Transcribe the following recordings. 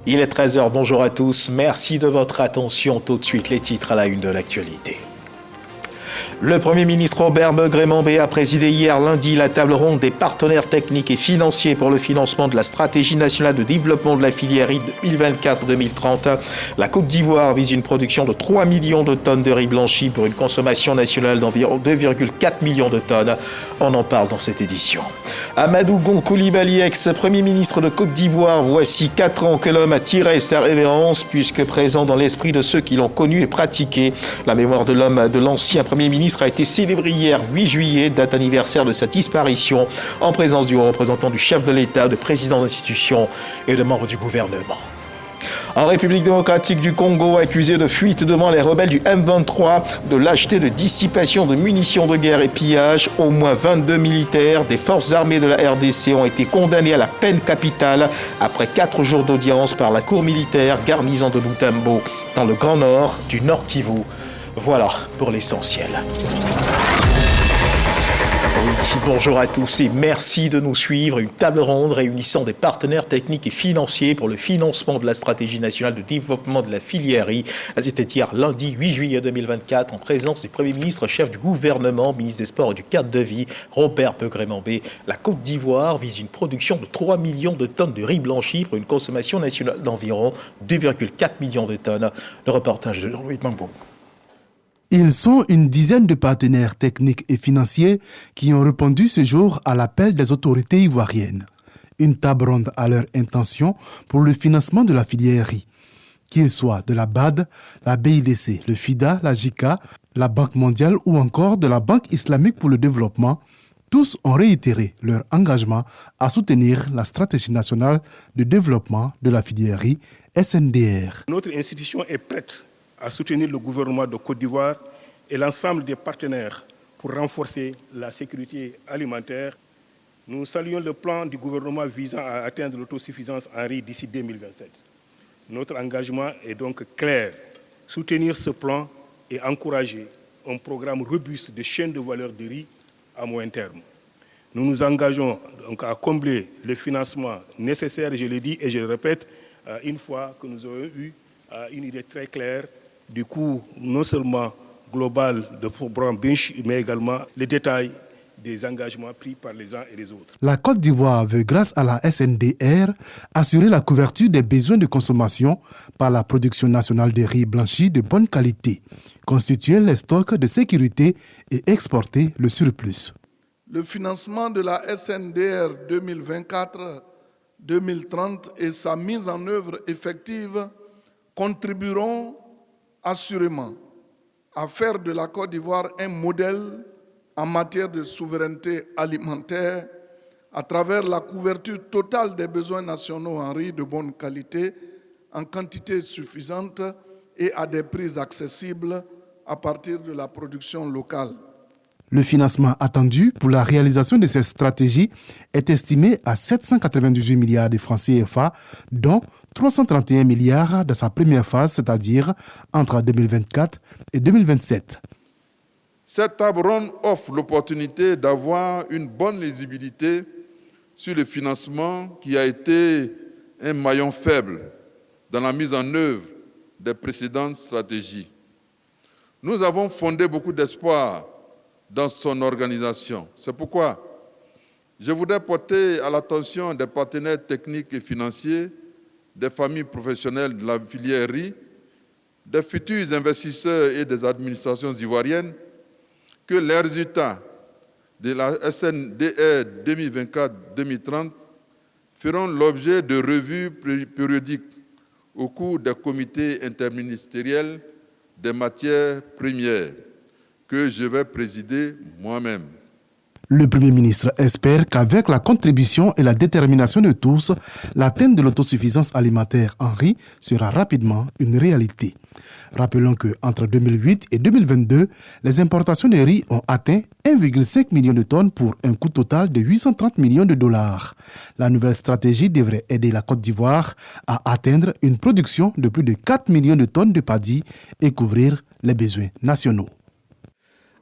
Il est 13h, bonjour à tous, merci de votre attention. Tout de suite, les titres à la une de l'actualité. Le Premier ministre Robert Begré-Mambé a présidé hier lundi la table ronde des partenaires techniques et financiers pour le financement de la stratégie nationale de développement de la filière riz 2024-2030. La Côte d'Ivoire vise une production de 3 millions de tonnes de riz blanchi pour une consommation nationale d'environ 2,4 millions de tonnes. On en parle dans cette édition. Amadou Gon Coulibaly, ex-premier ministre de Côte d'Ivoire, voici 4 ans que l'homme a tiré sa révérence puisque présent dans l'esprit de ceux qui l'ont connu et pratiqué. La mémoire de l'homme de l'ancien premier ministre a été célébrée hier 8 juillet, date anniversaire de sa disparition, en présence du représentant du chef de l'État, de président d'institution et de membres du gouvernement. En République démocratique du Congo, accusé de fuite devant les rebelles du M23, de lâcheté de dissipation de munitions de guerre et pillage, au moins 22 militaires des forces armées de la RDC ont été condamnés à la peine capitale après 4 jours d'audience par la cour militaire garnison de Butembo, dans le Grand Nord du Nord Kivu. Voilà pour l'essentiel. Oui, bonjour à tous et merci de nous suivre. Une table ronde réunissant des partenaires techniques et financiers pour le financement de la stratégie nationale de développement de la filière riz. C'était hier lundi 8 juillet 2024 en présence du Premier ministre, chef du gouvernement, ministre des Sports et du cadre de vie, Robert Begré-Mambé. La Côte d'Ivoire vise une production de 3 millions de tonnes de riz blanchi pour une consommation nationale d'environ 2,4 millions de tonnes. Le reportage de Jean-Louis Mambo. Ils sont une dizaine de partenaires techniques et financiers qui ont répondu ce jour à l'appel des autorités ivoiriennes. Une table ronde à leur intention pour le financement de la filière riz. Qu'ils soient de la BAD, la BIDC, le FIDA, la JICA, la Banque mondiale ou encore de la Banque islamique pour le développement, tous ont réitéré leur engagement à soutenir la stratégie nationale de développement de la filière riz, SNDR. Notre institution est prête à soutenir le gouvernement de Côte d'Ivoire et l'ensemble des partenaires pour renforcer la sécurité alimentaire. Nous saluons le plan du gouvernement visant à atteindre l'autosuffisance en riz d'ici 2027. Notre engagement est donc clair, soutenir ce plan et encourager un programme robuste de chaîne de valeur de riz à moyen terme. Nous nous engageons donc à combler le financement nécessaire, je l'ai dit et je le répète, une fois que nous aurons eu une idée très claire du coût non seulement global de programme Binch, mais également les détails des engagements pris par les uns et les autres. La Côte d'Ivoire veut, grâce à la SNDR, assurer la couverture des besoins de consommation par la production nationale de riz blanchi de bonne qualité, constituer les stocks de sécurité et exporter le surplus. Le financement de la SNDR 2024-2030 et sa mise en œuvre effective contribueront assurément à faire de la Côte d'Ivoire un modèle en matière de souveraineté alimentaire à travers la couverture totale des besoins nationaux en riz de bonne qualité, en quantité suffisante et à des prix accessibles à partir de la production locale. Le financement attendu pour la réalisation de cette stratégie est estimé à 798 milliards de francs CFA, dont 331 milliards dans sa première phase, c'est-à-dire entre 2024 et 2027. Cette table ronde offre l'opportunité d'avoir une bonne lisibilité sur le financement qui a été un maillon faible dans la mise en œuvre des précédentes stratégies. Nous avons fondé beaucoup d'espoir dans son organisation. C'est pourquoi je voudrais porter à l'attention des partenaires techniques et financiers, des familles professionnelles de la filière riz, des futurs investisseurs et des administrations ivoiriennes, que les résultats de la SNDR 2024-2030 feront l'objet de revues périodiques au cours des comités interministériels des matières premières que je vais présider moi-même. Le Premier ministre espère qu'avec la contribution et la détermination de tous, l'atteinte de l'autosuffisance alimentaire en riz sera rapidement une réalité. Rappelons qu'entre 2008 et 2022, les importations de riz ont atteint 1,5 million de tonnes pour un coût total de 830 millions de dollars. La nouvelle stratégie devrait aider la Côte d'Ivoire à atteindre une production de plus de 4 millions de tonnes de paddy et couvrir les besoins nationaux.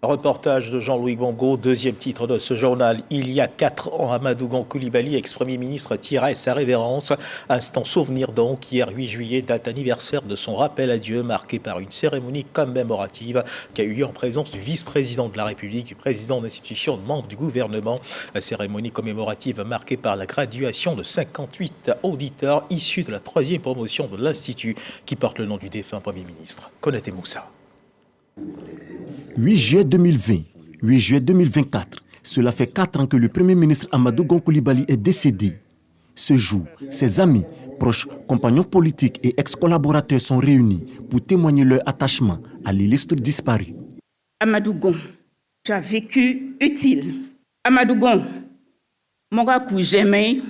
Reportage de Jean-Louis Bongo, deuxième titre de ce journal. Il y a 4 ans, Amadou Gon Coulibaly, ex-premier ministre, tirait sa révérence. Instant souvenir donc, hier 8 juillet, date anniversaire de son rappel à Dieu, marqué par une cérémonie commémorative qui a eu lieu en présence du vice-président de la République, du président d'institution, de membre du gouvernement. La cérémonie commémorative marquée par la graduation de 58 auditeurs issus de la 3e promotion de l'Institut qui porte le nom du défunt Premier ministre. Konaté Moussa. 8 juillet 2020, 8 juillet 2024, cela fait 4 ans que le Premier ministre Amadou Gon Coulibaly est décédé. Ce jour, ses amis, proches, compagnons politiques et ex-collaborateurs sont réunis pour témoigner leur attachement à l'illustre disparu. Amadou Gon, tu as vécu utile. Amadou Gon, mon gars j'aimais,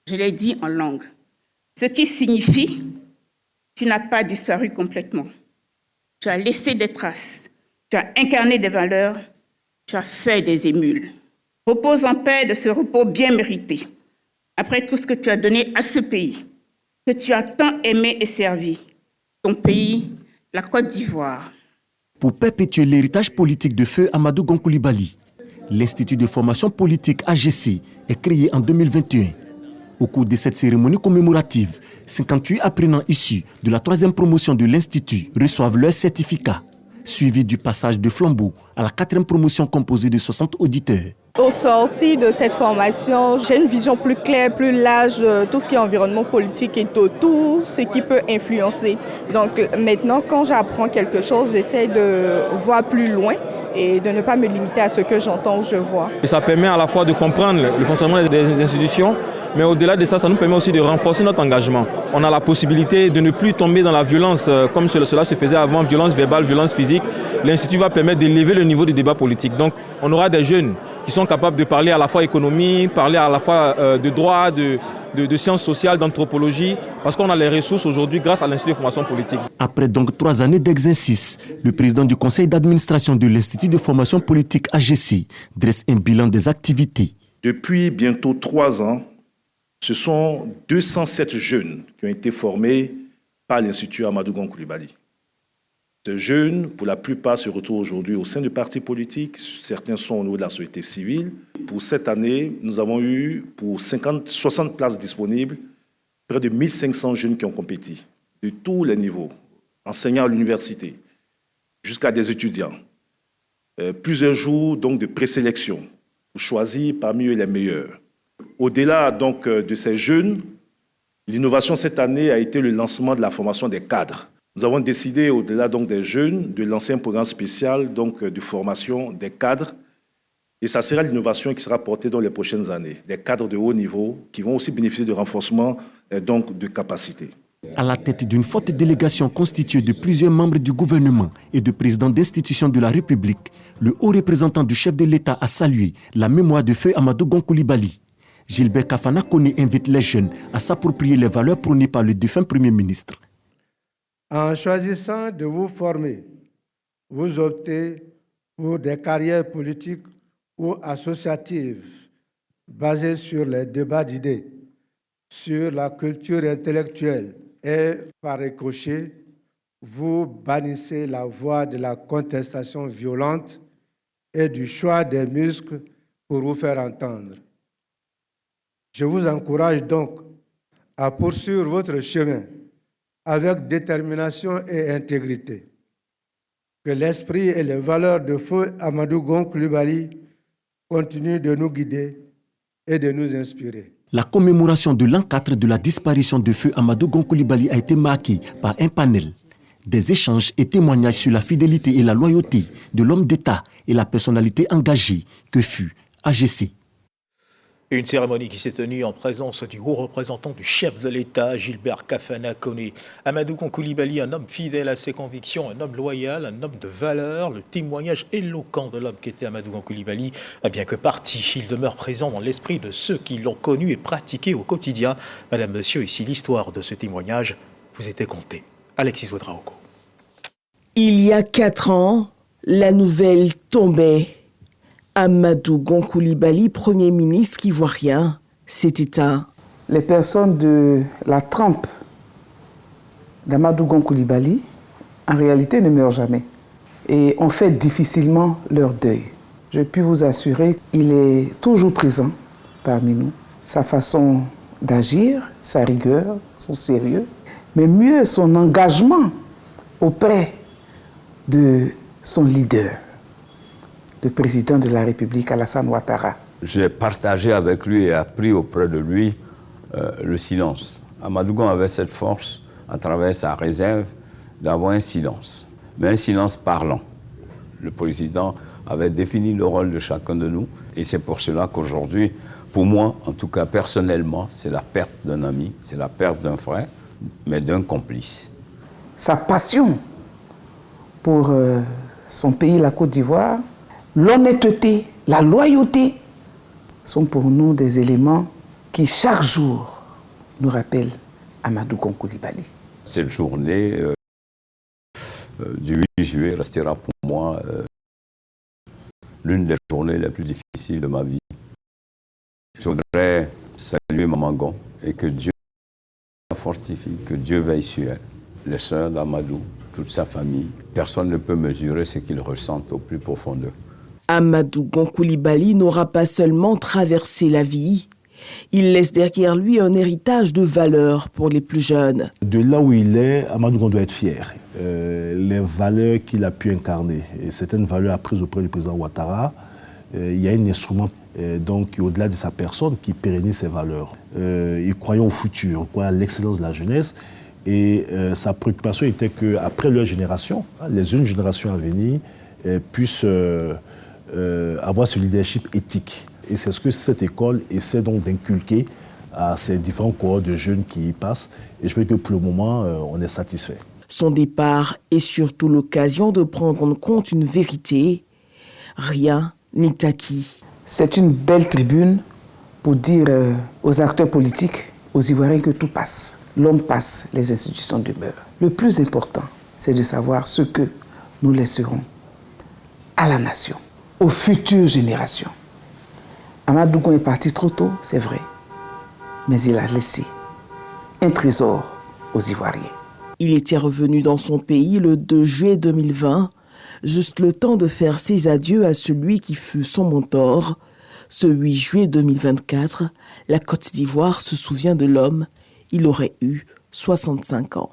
je l'ai dit en langue, ce qui signifie tu n'as pas disparu complètement. Tu as laissé des traces, tu as incarné des valeurs, tu as fait des émules. Repose en paix de ce repos bien mérité, après tout ce que tu as donné à ce pays, que tu as tant aimé et servi, ton pays, la Côte d'Ivoire. Pour perpétuer l'héritage politique de feu Amadou Gon Coulibaly, l'Institut de formation politique AGC est créé en 2021. Au cours de cette cérémonie commémorative, 58 apprenants issus de la 3e promotion de l'Institut reçoivent leur certificat, suivi du passage de flambeau à la 4e promotion composée de 60 auditeurs. Au sorti de cette formation, j'ai une vision plus claire, plus large de tout ce qui est environnement politique et de tout ce qui peut influencer. Donc maintenant, quand j'apprends quelque chose, j'essaie de voir plus loin et de ne pas me limiter à ce que j'entends ou je vois. Et ça permet à la fois de comprendre le fonctionnement des institutions, mais au-delà de ça, ça nous permet aussi de renforcer notre engagement. On a la possibilité de ne plus tomber dans la violence comme cela se faisait avant, violence verbale, violence physique. L'Institut va permettre d'élever le niveau du débat politique. Donc on aura des jeunes qui sont capables de parler à la fois économie, parler à la fois de droit, de sciences sociales, d'anthropologie, parce qu'on a les ressources aujourd'hui grâce à l'Institut de formation politique. Après donc 3 années d'exercice, le président du conseil d'administration de l'Institut de formation politique AGC dresse un bilan des activités. Depuis bientôt 3 ans, ce sont 207 jeunes qui ont été formés par l'Institut Amadou Gon Coulibaly. Ces jeunes, pour la plupart, se retrouvent aujourd'hui au sein de partis politiques. Certains sont au niveau de la société civile. Pour cette année, nous avons eu, pour 60 places disponibles, près de 1500 jeunes qui ont compéti, de tous les niveaux, enseignants à l'université, jusqu'à des étudiants. Plusieurs jours donc, de présélection pour choisir parmi eux les meilleurs. Au-delà donc de ces jeunes, l'innovation cette année a été le lancement de la formation des cadres. Nous avons décidé, au-delà donc des jeunes, de lancer un programme spécial donc, de formation des cadres. Et ça sera l'innovation qui sera portée dans les prochaines années. Des cadres de haut niveau qui vont aussi bénéficier de renforcement donc, de capacités. À la tête d'une forte délégation constituée de plusieurs membres du gouvernement et de présidents d'institutions de la République, le haut représentant du chef de l'État a salué la mémoire de feu Amadou Gon Coulibaly. Gilbert Kafana Koné invite les jeunes à s'approprier les valeurs prônées par le défunt Premier ministre. En choisissant de vous former, vous optez pour des carrières politiques ou associatives basées sur les débats d'idées, sur la culture intellectuelle et, par ricochet, vous bannissez la voie de la contestation violente et du choix des muscles pour vous faire entendre. Je vous encourage donc à poursuivre votre chemin avec détermination et intégrité. Que l'esprit et les valeurs de feu Amadou Gon Coulibaly continuent de nous guider et de nous inspirer. La commémoration de l'an 4 de la disparition de feu Amadou Gon Coulibaly a été marquée par un panel, des échanges et témoignages sur la fidélité et la loyauté de l'homme d'État et la personnalité engagée que fut AGC. Une cérémonie qui s'est tenue en présence du haut représentant du chef de l'État, Gilbert Kafana Koné. Amadou Gon Coulibaly, un homme fidèle à ses convictions, un homme loyal, un homme de valeur. Le témoignage éloquent de l'homme qu'était Amadou Gon Coulibaly, bien que parti, il demeure présent dans l'esprit de ceux qui l'ont connu et pratiqué au quotidien. Madame, monsieur, ici l'histoire de ce témoignage vous était contée. Alexis Ouedraogo. Il y a 4 ans, la nouvelle tombait. Amadou Gon Coulibaly, Premier ministre ivoirien, s'est éteint. Les personnes de la trempe d'Amadou Gon Coulibaly, en réalité, ne meurent jamais. et on fait difficilement leur deuil. Je puis vous assurer qu'il est toujours présent parmi nous. Sa façon d'agir, sa rigueur, son sérieux, mais mieux son engagement auprès de son leader, le président de la République, Alassane Ouattara. J'ai partagé avec lui et appris auprès de lui le silence. Amadou Gon avait cette force, à travers sa réserve, d'avoir un silence, mais un silence parlant. Le président avait défini le rôle de chacun de nous, et c'est pour cela qu'aujourd'hui, pour moi, en tout cas personnellement, c'est la perte d'un ami, c'est la perte d'un frère, mais d'un complice. Sa passion pour son pays, la Côte d'Ivoire, l'honnêteté, la loyauté sont pour nous des éléments qui, chaque jour, nous rappellent Amadou Gon Coulibaly. Cette journée du 8 juillet restera pour moi l'une des journées les plus difficiles de ma vie. Je voudrais saluer Maman Gon et que Dieu la fortifie, que Dieu veille sur elle, les sœurs d'Amadou, toute sa famille. Personne ne peut mesurer ce qu'ils ressentent au plus profond d'eux. Amadou Gon Coulibaly n'aura pas seulement traversé la vie, il laisse derrière lui un héritage de valeurs pour les plus jeunes. De là où il est, Amadou Gon doit être fier. Les valeurs qu'il a pu incarner, et certaines valeurs apprises auprès du président Ouattara, il y a un instrument donc au-delà de sa personne qui pérennise ces valeurs. Il croyait au futur, il croyait à l'excellence de la jeunesse, et sa préoccupation était qu'après leur génération, les jeunes générations à venir puissent avoir ce leadership éthique. Et c'est ce que cette école essaie donc d'inculquer à ces différents cohortes de jeunes qui y passent. Et je peux dire que pour le moment, on est satisfait. Son départ est surtout l'occasion de prendre en compte une vérité. Rien n'est acquis. C'est une belle tribune pour dire aux acteurs politiques, aux Ivoiriens que tout passe. L'homme passe, les institutions demeurent. Le plus important, c'est de savoir ce que nous laisserons à la nation, aux futures générations. Amadou Gon est parti trop tôt, c'est vrai, mais il a laissé un trésor aux Ivoiriens. Il était revenu dans son pays le 2 juillet 2020, juste le temps de faire ses adieux à celui qui fut son mentor. Ce 8 juillet 2024, la Côte d'Ivoire se souvient de l'homme. Il aurait eu 65 ans.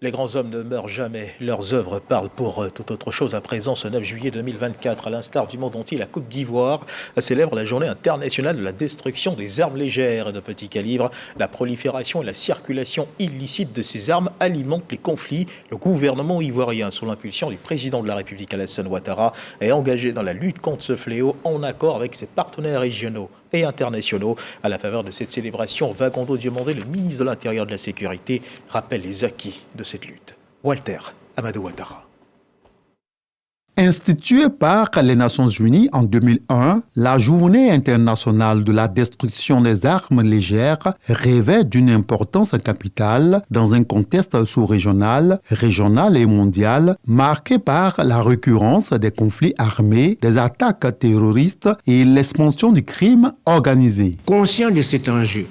Les grands hommes ne meurent jamais, leurs œuvres parlent pour toute autre chose. À présent, ce 9 juillet 2024, à l'instar du monde entier, la Côte d'Ivoire célèbre la journée internationale de la destruction des armes légères et de petit calibre. La prolifération et la circulation illicite de ces armes alimentent les conflits. Le gouvernement ivoirien, sous l'impulsion du président de la République, Alassane Ouattara, est engagé dans la lutte contre ce fléau en accord avec ses partenaires régionaux et internationaux. À la faveur de cette célébration, Vagondo Diomandé, le ministre de l'Intérieur et de la Sécurité, rappelle les acquis de cette lutte. Walter Amadou Ouattara. Instituée par les Nations Unies en 2001, la Journée internationale de la destruction des armes légères revêt d'une importance capitale dans un contexte sous-régional, régional et mondial marqué par la récurrence des conflits armés, des attaques terroristes et l'expansion du crime organisé. Conscient de cet enjeu,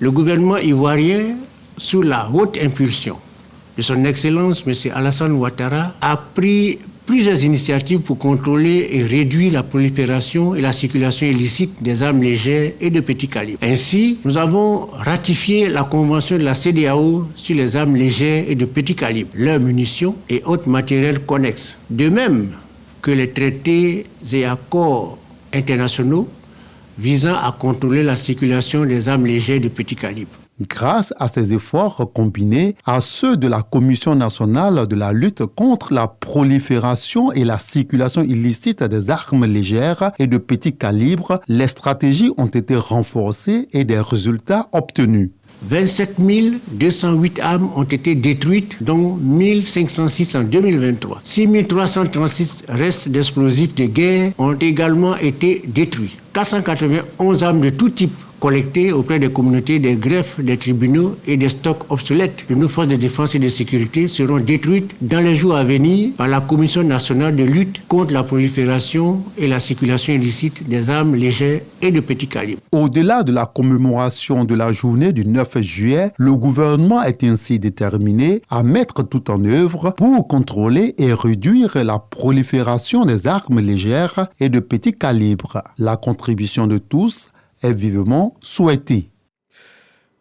le gouvernement ivoirien, sous la haute impulsion de son Excellence M. Alassane Ouattara, a pris plusieurs initiatives pour contrôler et réduire la prolifération et la circulation illicite des armes légères et de petit calibre. Ainsi, nous avons ratifié la Convention de la CEDEAO sur les armes légères et de petit calibre, leurs munitions et autres matériels connexes. De même que les traités et accords internationaux visant à contrôler la circulation des armes légères de petit calibre. Grâce à ces efforts combinés à ceux de la Commission nationale de la lutte contre la prolifération et la circulation illicite des armes légères et de petit calibre, les stratégies ont été renforcées et des résultats obtenus. 27 208 armes ont été détruites, dont 1506 en 2023. 6 336 restes d'explosifs de guerre ont également été détruits. 491 armes de tout type collectés auprès des communautés, des greffes, des tribunaux et des stocks obsolètes de nos forces de défense et de sécurité seront détruites dans les jours à venir par la Commission nationale de lutte contre la prolifération et la circulation illicite des armes légères et de petit calibre. Au-delà de la commémoration de la journée du 9 juillet, le gouvernement est ainsi déterminé à mettre tout en œuvre pour contrôler et réduire la prolifération des armes légères et de petit calibre. La contribution de tous est vivement souhaitée.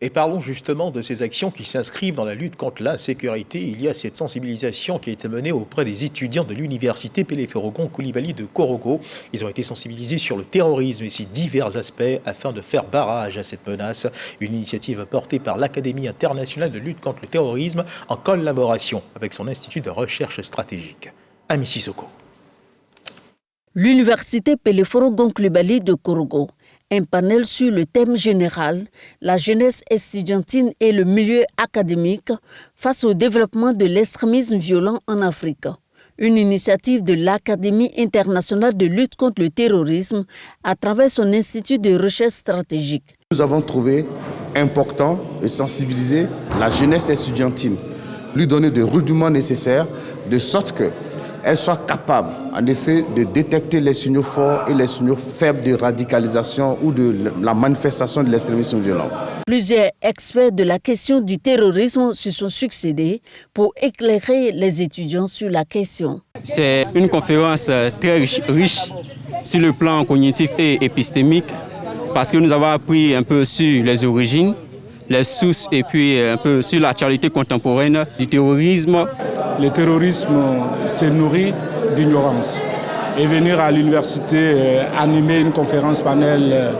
Et parlons justement de ces actions qui s'inscrivent dans la lutte contre l'insécurité. Il y a cette sensibilisation qui a été menée auprès des étudiants de l'université Pélé-Ferrogon Coulibaly de Korogo. Ils ont été sensibilisés sur le terrorisme et ses divers aspects afin de faire barrage à cette menace. Une initiative portée par l'Académie internationale de lutte contre le terrorisme en collaboration avec son institut de recherche stratégique. Ami Sissoko. L'université Pélé-Ferrogon Coulibaly de Korogo. Un panel sur le thème général, la jeunesse estudiantine et le milieu académique face au développement de l'extrémisme violent en Afrique. Une initiative de l'Académie internationale de lutte contre le terrorisme à travers son institut de recherche stratégique. Nous avons trouvé important de sensibiliser la jeunesse estudiantine, lui donner des rudiments nécessaires de sorte qu'elle soit capable, en effet, de détecter les signaux forts et les signaux faibles de radicalisation ou de la manifestation de l'extrémisme violent. Plusieurs experts de la question du terrorisme se sont succédés pour éclairer les étudiants sur la question. C'est une conférence très riche sur le plan cognitif et épistémique parce que nous avons appris un peu sur les origines, les sources et puis un peu sur l'actualité contemporaine du terrorisme. Le terrorisme se nourrit d'ignorance. Et venir à l'université animer une conférence panel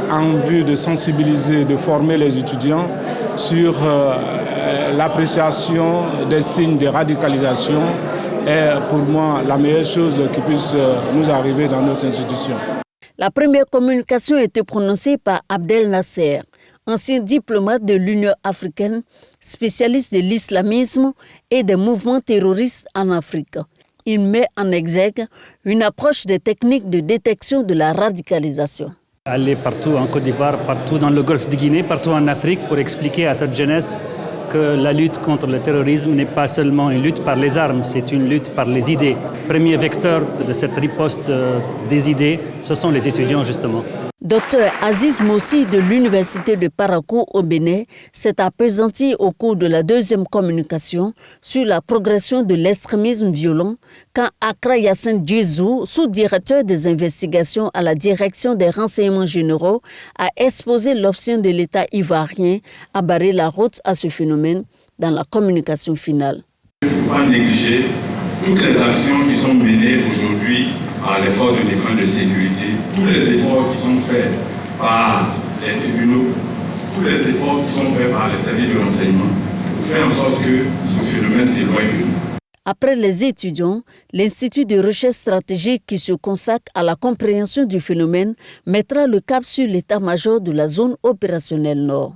en vue de sensibiliser, de former les étudiants sur l'appréciation des signes de radicalisation est pour moi la meilleure chose qui puisse nous arriver dans notre institution. La première communication a été prononcée par Abdel Nasser, ancien diplomate de l'Union africaine, spécialiste de l'islamisme et des mouvements terroristes en Afrique. Il met en exergue une approche des techniques de détection de la radicalisation. Aller partout en Côte d'Ivoire, partout dans le golfe de Guinée, partout en Afrique pour expliquer à cette jeunesse que la lutte contre le terrorisme n'est pas seulement une lutte par les armes, c'est une lutte par les idées. Premier vecteur de cette riposte des idées, ce sont les étudiants justement. Dr Aziz Moussi de l'Université de Parakou au Bénin s'est appesanti au cours de la deuxième communication sur la progression de l'extrémisme violent quand Accra Yassine Djezou, sous-directeur des investigations à la direction des renseignements généraux, a exposé l'option de l'État ivoirien à barrer la route à ce phénomène dans la communication finale. Il ne faut pas négliger toutes les actions qui sont menées aujourd'hui à l'effort de défense de sécurité, tous les efforts qui sont faits par les tribunaux, tous les efforts qui sont faits par les services de renseignement pour faire en sorte que ce phénomène s'éloigne de nous. Après les étudiants, l'Institut de recherche stratégique qui se consacre à la compréhension du phénomène mettra le cap sur l'état-major de la zone opérationnelle Nord.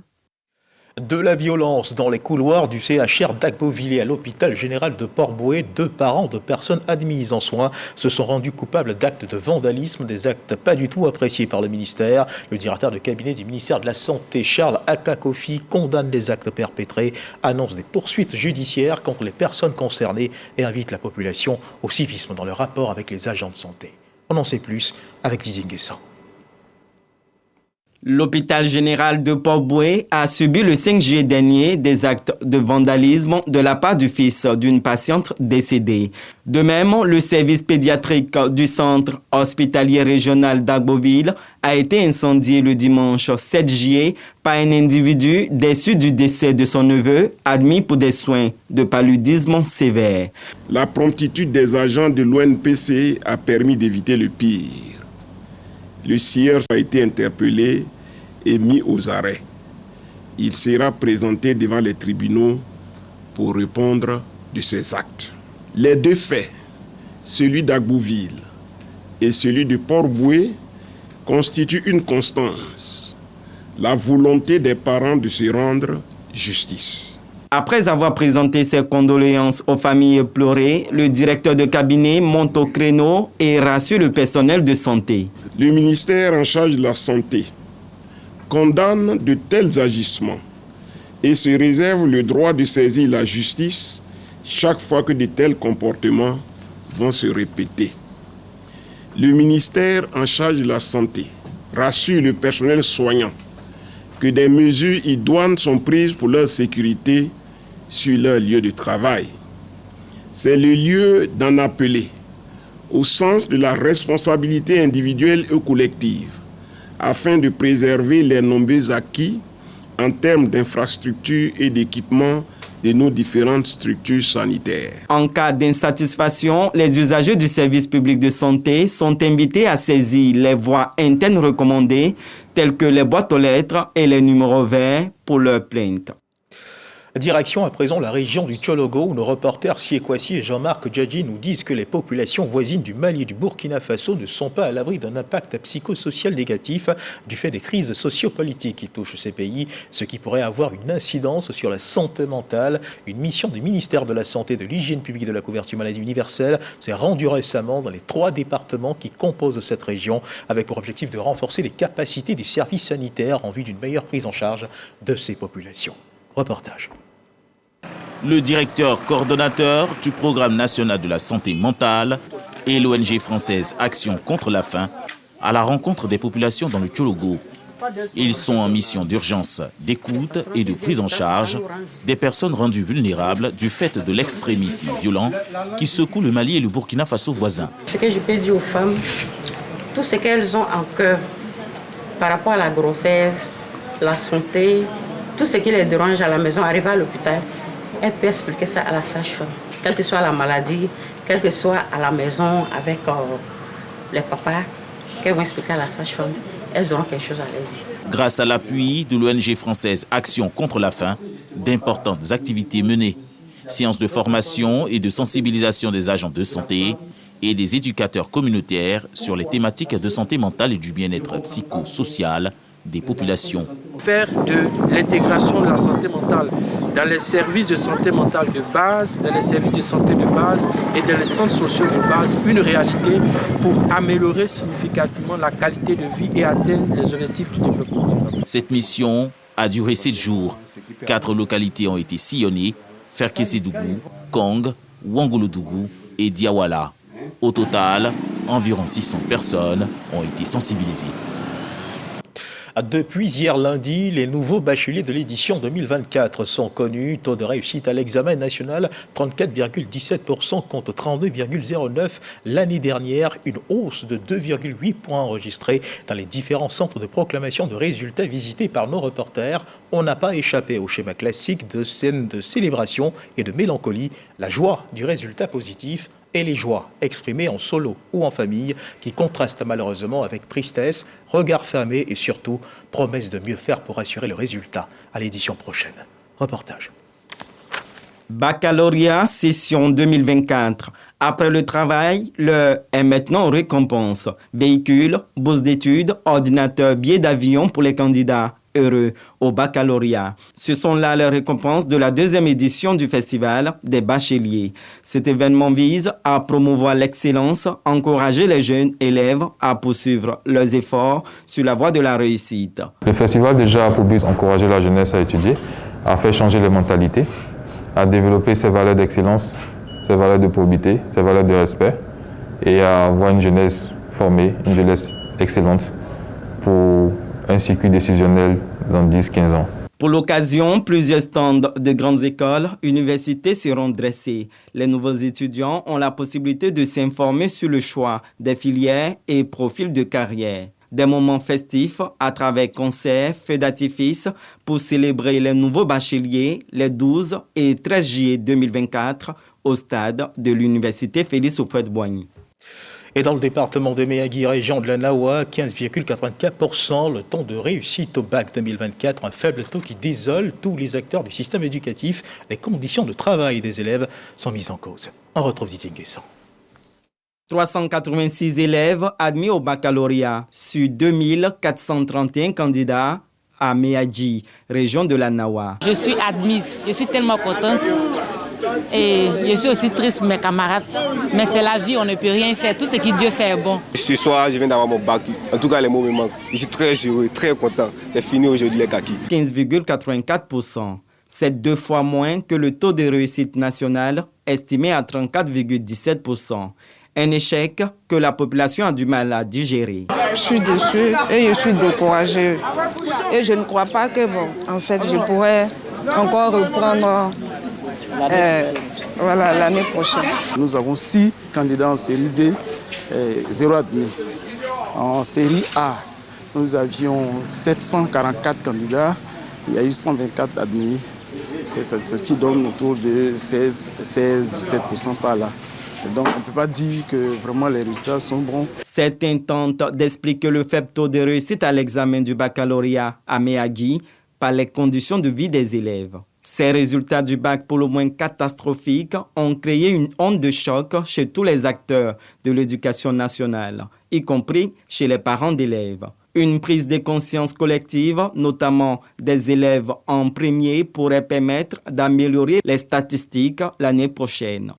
De la violence dans les couloirs du CHR d'Agboville à l'hôpital général de Port-Bouët, 2 parents de personnes admises en soins se sont rendus coupables d'actes de vandalisme, des actes pas du tout appréciés par le ministère. Le directeur de cabinet du ministère de la Santé, Charles Akakofi, condamne les actes perpétrés, annonce des poursuites judiciaires contre les personnes concernées et invite la population au civisme dans le rapport avec les agents de santé. On en sait plus avec Didier Nguessan. L'hôpital général de Port-Bouët a subi le 5 juillet dernier des actes de vandalisme de la part du fils d'une patiente décédée. De même, le service pédiatrique du centre hospitalier régional d'Agboville a été incendié le dimanche 7 juillet par un individu déçu du décès de son neveu, admis pour des soins de paludisme sévère. La promptitude des agents de l'ONPC a permis d'éviter le pire. Le sieur a été interpellé et mis aux arrêts. Il sera présenté devant les tribunaux pour répondre de ses actes. Les 2 faits, celui d'Agboville et celui de Port-Bouët, constituent une constance, la volonté des parents de se rendre justice. Après avoir présenté ses condoléances aux familles pleurées, le directeur de cabinet monte au créneau et rassure le personnel de santé. Le ministère en charge de la santé condamne de tels agissements et se réserve le droit de saisir la justice chaque fois que de tels comportements vont se répéter. Le ministère en charge de la santé rassure le personnel soignant que des mesures idoines sont prises pour leur sécurité sur leur lieu de travail. C'est le lieu d'en appeler au sens de la responsabilité individuelle et collective afin de préserver les nombreux acquis en termes d'infrastructures et d'équipements de nos différentes structures sanitaires. En cas d'insatisfaction, les usagers du service public de santé sont invités à saisir les voies internes recommandées, telles que les boîtes aux lettres et les numéros verts pour leurs plaintes. Direction à présent la région du Tchologo où nos reporters Siekwasi et Jean-Marc Djadji nous disent que les populations voisines du Mali et du Burkina Faso ne sont pas à l'abri d'un impact psychosocial négatif du fait des crises sociopolitiques qui touchent ces pays, ce qui pourrait avoir une incidence sur la santé mentale. Une mission du ministère de la Santé, de l'Hygiène publique et de la couverture maladie universelle s'est rendue récemment dans les 3 départements qui composent cette région avec pour objectif de renforcer les capacités des services sanitaires en vue d'une meilleure prise en charge de ces populations. Reportage. Le directeur coordonnateur du Programme national de la santé mentale et l'ONG française Action contre la faim à la rencontre des populations dans le Tchologo. Ils sont en mission d'urgence, d'écoute et de prise en charge des personnes rendues vulnérables du fait de l'extrémisme violent qui secoue le Mali et le Burkina Faso voisins. Ce que je peux dire aux femmes, tout ce qu'elles ont en cœur par rapport à la grossesse, la santé, tout ce qui les dérange à la maison, arriver à l'hôpital, elles peuvent expliquer ça à la sage-femme. Quelle que soit la maladie, quelle que soit à la maison avec les papas, qu'elles vont expliquer à la sage-femme, elles auront quelque chose à leur dire. Grâce à l'appui de l'ONG française Action contre la faim, d'importantes activités menées. Séances de formation et de sensibilisation des agents de santé et des éducateurs communautaires sur les thématiques de santé mentale et du bien-être psychosocial des populations. Faire de l'intégration de la santé mentale dans les services de santé mentale de base, dans les services de santé de base et dans les centres sociaux de base, une réalité pour améliorer significativement la qualité de vie et atteindre les objectifs du développement durable. Cette mission a duré 7 jours. 4 localités ont été sillonnées, Ferkessédougou, Kong, Ouangolodougou et Diawala. Au total, environ 600 personnes ont été sensibilisées. Depuis hier lundi, les nouveaux bacheliers de l'édition 2024 sont connus. Taux de réussite à l'examen national, 34,17% contre 32,09% l'année dernière. Une hausse de 2,8 points enregistrée dans les différents centres de proclamation de résultats visités par nos reporters. On n'a pas échappé au schéma classique de scènes de célébration et de mélancolie. La joie du résultat positif et les joies exprimées en solo ou en famille qui contrastent malheureusement avec tristesse, regard fermé et surtout promesse de mieux faire pour assurer le résultat à l'édition prochaine. Reportage. Baccalauréat session 2024. Après le travail, l'heure est maintenant aux récompenses. Véhicules, bourse d'études, ordinateur, billets d'avion pour les candidats heureux au baccalauréat. Ce sont là les récompenses de la 2e édition du Festival des bacheliers. Cet événement vise à promouvoir l'excellence, encourager les jeunes élèves à poursuivre leurs efforts sur la voie de la réussite. Le festival déjà a pour but d'encourager la jeunesse à étudier, à faire changer les mentalités, à développer ses valeurs d'excellence, ses valeurs de probité, ses valeurs de respect et à avoir une jeunesse formée, une jeunesse excellente pour un circuit décisionnel dans 10-15 ans. Pour l'occasion, plusieurs stands de grandes écoles, universités seront dressés. Les nouveaux étudiants ont la possibilité de s'informer sur le choix des filières et profils de carrière. Des moments festifs à travers concerts, feux d'artifice pour célébrer les nouveaux bacheliers les 12 et 13 juillet 2024 au stade de l'université Félix Houphouët-Boigny. Et dans le département de Méagui, région de la Nawa, 15,84%, le taux de réussite au bac 2024, un faible taux qui désole tous les acteurs du système éducatif. Les conditions de travail des élèves sont mises en cause. On retrouve Didier Nguessan. 386 élèves admis au baccalauréat sur 2431 candidats à Méagui, région de la Nawa. Je suis admise, je suis tellement contente Et je suis aussi triste pour mes camarades. Mais c'est la vie, on ne peut rien faire. Tout ce que Dieu fait est bon. Ce soir, je viens d'avoir mon bac. En tout cas, les mots me manquent. Je suis très heureux, très content. C'est fini aujourd'hui les kakis. 15,84%. C'est 2 fois moins que le taux de réussite national, estimé à 34,17%. Un échec que la population a du mal à digérer. Je suis déçue et je suis découragée. Et je ne crois pas que, en fait, je pourrais encore reprendre l'année prochaine. Nous avons 6 candidats en série D, 0 admis. En série A, nous avions 744 candidats, il y a eu 124 admis. Et ce qui donne autour de 16-17% par là. Et donc on ne peut pas dire que vraiment les résultats sont bons. Certains tentent d'expliquer le faible taux de réussite à l'examen du baccalauréat à Méagui par les conditions de vie des élèves. Ces résultats du bac pour le moins catastrophiques ont créé une onde de choc chez tous les acteurs de l'éducation nationale, y compris chez les parents d'élèves. Une prise de conscience collective, notamment des élèves en premier, pourrait permettre d'améliorer les statistiques l'année prochaine.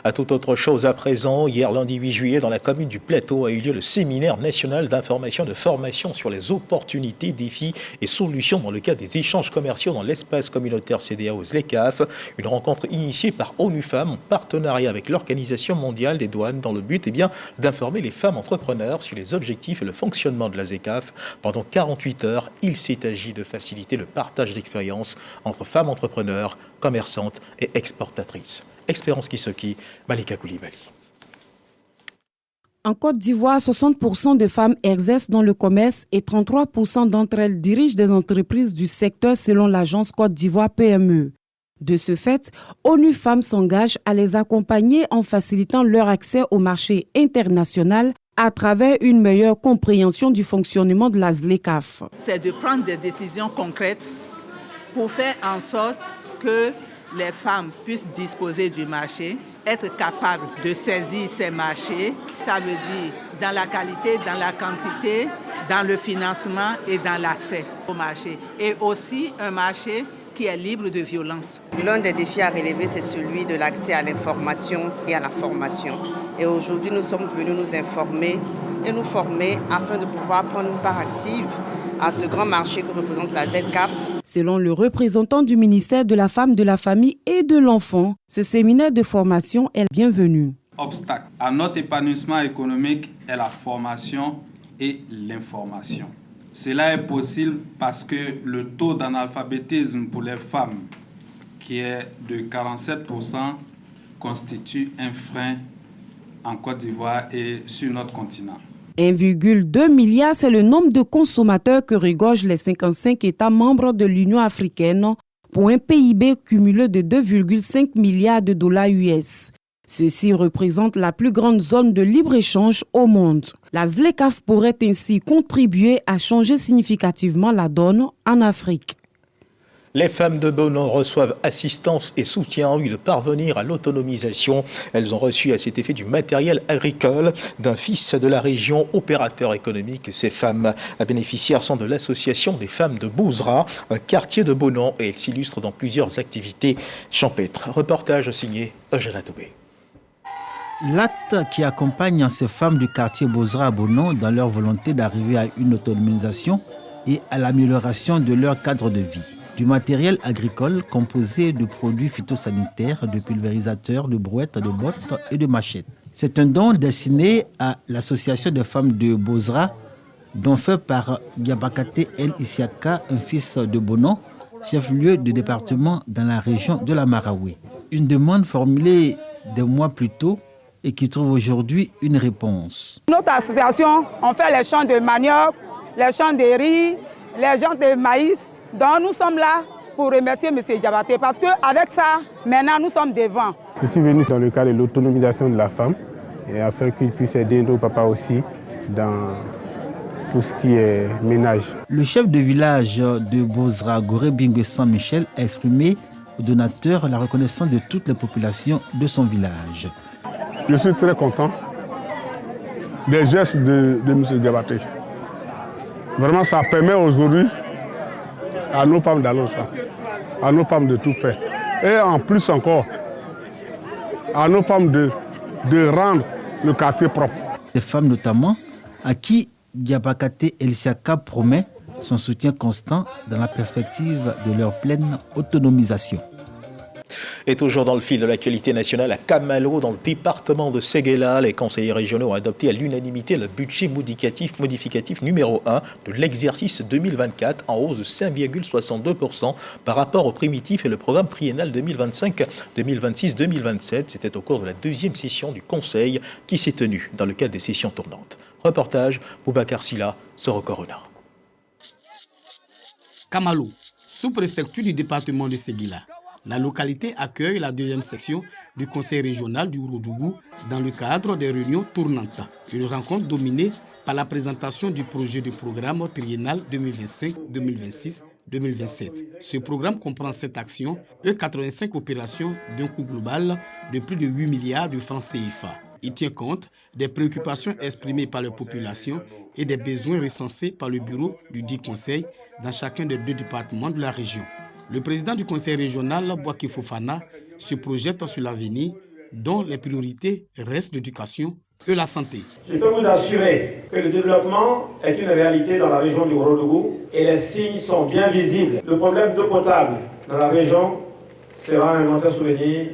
À toute autre chose à présent, hier lundi 8 juillet, dans la commune du Plateau a eu lieu le séminaire national d'information de formation sur les opportunités, défis et solutions dans le cadre des échanges commerciaux dans l'espace communautaire CEDEAO ZLECAf. Une rencontre initiée par ONU Femmes en partenariat avec l'Organisation mondiale des douanes dans le but d'informer les femmes entrepreneurs sur les objectifs et le fonctionnement de la ZLECAf. Pendant 48 heures, il s'est agi de faciliter le partage d'expériences entre femmes entrepreneurs, commerçantes et exportatrices. Expérience Kisoki, Malika Koulibaly. En Côte d'Ivoire, 60% de femmes exercent dans le commerce et 33% d'entre elles dirigent des entreprises du secteur selon l'agence Côte d'Ivoire PME. De ce fait, ONU Femmes s'engage à les accompagner en facilitant leur accès au marché international à travers une meilleure compréhension du fonctionnement de la ZLECAf. C'est de prendre des décisions concrètes pour faire en sorte que les femmes puissent disposer du marché, être capables de saisir ces marchés. Ça veut dire dans la qualité, dans la quantité, dans le financement et dans l'accès au marché. Et aussi un marché qui est libre de violence. L'un des défis à relever, c'est celui de l'accès à l'information et à la formation. Et aujourd'hui, nous sommes venus nous informer et nous former afin de pouvoir prendre une part active à ce grand marché que représente la ZLECAf. Selon le représentant du ministère de la Femme, de la Famille et de l'Enfant, ce séminaire de formation est bienvenu. Obstacle à notre épanouissement économique est la formation et l'information. Cela est possible parce que le taux d'analphabétisme pour les femmes, qui est de 47%, constitue un frein en Côte d'Ivoire et sur notre continent. 1,2 milliard, c'est le nombre de consommateurs que regorgent les 55 États membres de l'Union africaine pour un PIB cumulé de 2,5 milliards de dollars US. Ceci représente la plus grande zone de libre-échange au monde. La ZLECAf pourrait ainsi contribuer à changer significativement la donne en Afrique. Les femmes de Bono reçoivent assistance et soutien en vue de parvenir à l'autonomisation. Elles ont reçu à cet effet du matériel agricole d'un fils de la région, opérateur économique. Ces femmes bénéficiaires sont de l'association des femmes de Bouzra, un quartier de Bono, et elles s'illustrent dans plusieurs activités champêtres. Reportage signé Eugène Atoubé. L'acte qui accompagne ces femmes du quartier Bouzra à Bono dans leur volonté d'arriver à une autonomisation et à l'amélioration de leur cadre de vie. Du matériel agricole composé de produits phytosanitaires, de pulvérisateurs, de brouettes, de bottes et de machettes. C'est un don destiné à l'association des femmes de Bouzra, dont fait par Diabakate El Isiaka, un fils de Bono, chef-lieu de département dans la région de la Marawi. Une demande formulée des mois plus tôt et qui trouve aujourd'hui une réponse. Notre association, on fait les champs de manioc, les champs de riz, les champs de maïs. Donc nous sommes là pour remercier M. Diabaté parce qu'avec ça, maintenant nous sommes devant. Je suis venu dans le cadre de l'autonomisation de la femme et afin qu'il puisse aider nos papas aussi dans tout ce qui est ménage. Le chef de village de Bouzra, Goré Bingue Saint-Michel, a exprimé aux donateurs la reconnaissance de toutes les populations de son village. Je suis très content des gestes de M. Diabaté. Vraiment, ça permet aujourd'hui à nos femmes d'aller au champ, à nos femmes de tout faire. Et en plus encore, à nos femmes de rendre le quartier propre. Ces femmes notamment à qui Diabakate El-Siaka promet son soutien constant dans la perspective de leur pleine autonomisation. Et toujours dans le fil de l'actualité nationale, à Kamalo, dans le département de Séguéla, les conseillers régionaux ont adopté à l'unanimité le budget modificatif numéro 1 de l'exercice 2024 en hausse de 5,62% par rapport au primitif et le programme triennal 2025-2026-2027. C'était au cours de la deuxième session du Conseil qui s'est tenue dans le cadre des sessions tournantes. Reportage, Boubacar Silla, Soro Corona. Kamalo, sous-préfecture du département de Séguéla. La localité accueille la deuxième section du conseil régional du Ourodougou dans le cadre des réunions tournantes. Une rencontre dominée par la présentation du projet de programme triennal 2025-2026-2027. Ce programme comprend 7 actions et 85 opérations d'un coût global de plus de 8 milliards de francs CFA. Il tient compte des préoccupations exprimées par la population et des besoins recensés par le bureau du dit conseil dans chacun des 2 départements de la région. Le président du conseil régional, Bouaké Fofana, se projette sur l'avenir, dont les priorités restent l'éducation et la santé. Je peux vous assurer que le développement est une réalité dans la région du Ourodougou et les signes sont bien visibles. Le problème d'eau potable dans la région sera un lointain souvenir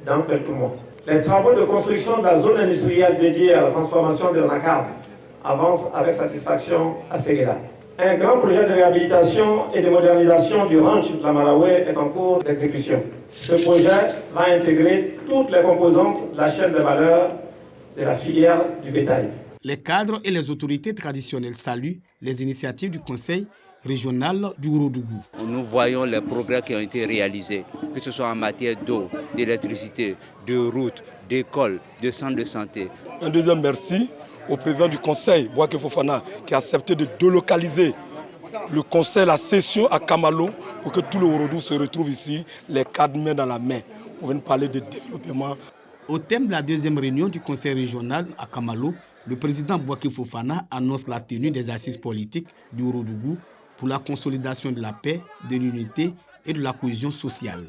dans quelques mois. Les travaux de construction de la zone industrielle dédiée à la transformation de l'anacarde avancent avec satisfaction à Séguéla. Un grand projet de réhabilitation et de modernisation du ranch de la Maraoué est en cours d'exécution. Ce projet va intégrer toutes les composantes de la chaîne de valeur de la filière du bétail. Les cadres et les autorités traditionnelles saluent les initiatives du Conseil régional du Ourodougou. Nous voyons les progrès qui ont été réalisés, que ce soit en matière d'eau, d'électricité, de routes, d'écoles, de centres de santé. Un deuxième merci au président du conseil, Bouaké Fofana, qui a accepté de délocaliser le conseil, la session à Kamalo, pour que tout le Ourodougou se retrouve ici, les 4 mains dans la main, pour venir parler de développement. Au thème de la deuxième réunion du conseil régional à Kamalo, le président Bouaké Fofana annonce la tenue des assises politiques du Ourodougou pour la consolidation de la paix, de l'unité et de la cohésion sociale.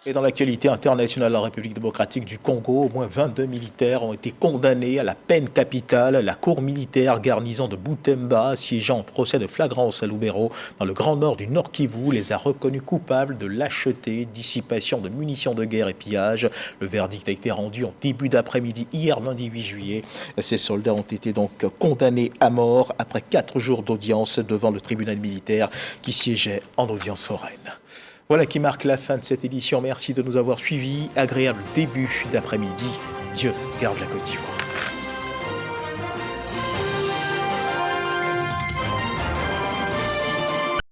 Et dans l'actualité internationale, la République démocratique du Congo, au moins 22 militaires ont été condamnés à la peine capitale. La cour militaire garnison de Butemba, siégeant au procès de flagrance à Lubero, dans le grand nord du Nord Kivu, les a reconnus coupables de lâcheté, dissipation de munitions de guerre et pillage. Le verdict a été rendu en début d'après-midi, hier lundi 8 juillet. Ces soldats ont été donc condamnés à mort après 4 jours d'audience devant le tribunal militaire qui siégeait en audience foraine. Voilà qui marque la fin de cette édition. Merci de nous avoir suivis. Agréable début d'après-midi. Dieu garde la Côte d'Ivoire.